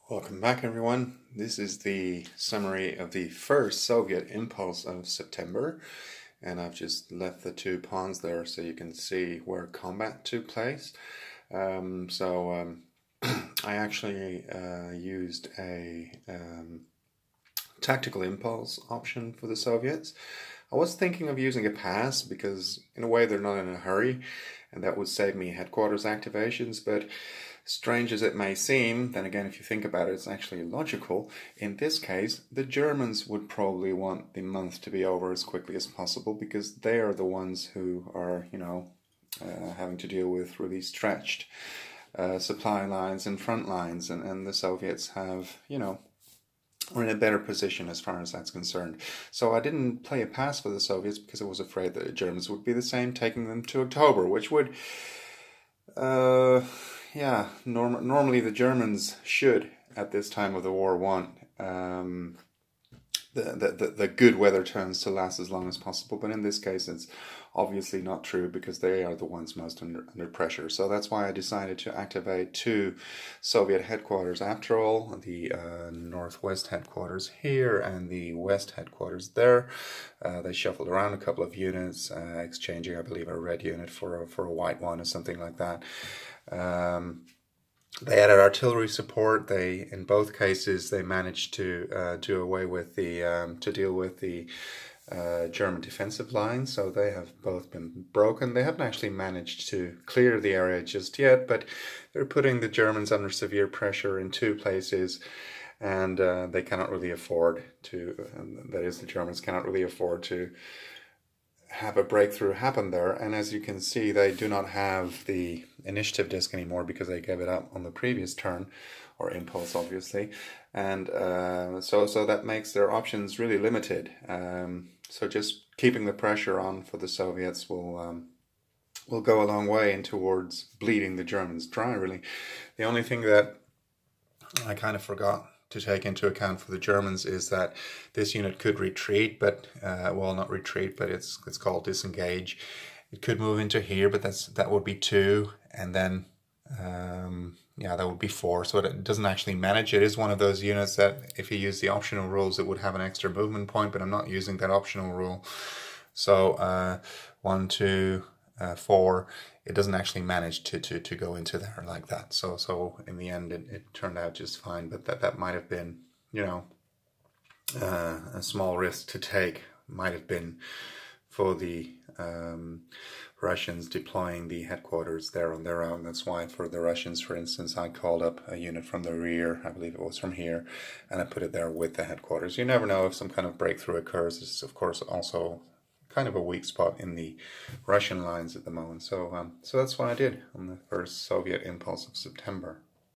Welcome back, everyone. This is the summary of the first Soviet impulse of September, and I've just left the two pawns there so you can see where combat took place. I actually used a tactical impulse option for the Soviets. I was thinking of using a pass because in a way they're not in a hurry and that would save me headquarters activations, but strange as it may seem, then again if you think about it, it's actually logical. In this case, the Germans would probably want the month to be over as quickly as possible because they are the ones who are, having to deal with really stretched supply lines and front lines, and the Soviets have, are in a better position as far as that's concerned. So I didn't play a pass for the Soviets because I was afraid that the Germans would be the same, taking them to October, which would, normally the Germans should, at this time of the war, want the good weather turns to last as long as possible. But in this case, it's obviously not true because they are the ones most under pressure. So that's why I decided to activate two Soviet headquarters after all, the northwest headquarters here and the west headquarters there. They shuffled around a couple of units, exchanging, I believe, a red unit for a white one or something like that. They added artillery support. They, in both cases, they managed to do away with to deal with the German defensive lines. So they have both been broken. They haven't actually managed to clear the area just yet, but they're putting the Germans under severe pressure in two places, and they cannot really afford to. That is, the Germans cannot really afford to have a breakthrough happen there. And as you can see, they do not have the initiative disc anymore because they gave it up on the previous turn, or impulse obviously, and so that makes their options really limited. So just keeping the pressure on for the Soviets will go a long way in towards bleeding the Germans dry, really. The only thing that I kind of forgot to take into account for the Germans is that this unit could retreat, but well, not retreat, but it's called disengage. It could move into here, but that would be 2, and then that would be 4. So it doesn't actually manage. It is one of those units that if you use the optional rules, it would have an extra movement point, but I'm not using that optional rule. So 1, 2, 4. It doesn't actually manage to go into there like that. So in the end, it turned out just fine. But that might have been, a small risk to take. Might have been for the Russians deploying the headquarters there on their own. That's why for the Russians, for instance, I called up a unit from the rear, I believe it was from here, and I put it there with the headquarters. You never know if some kind of breakthrough occurs. This is, of course, also kind of a weak spot in the Russian lines at the moment. So that's what I did on the first Soviet impulse of September.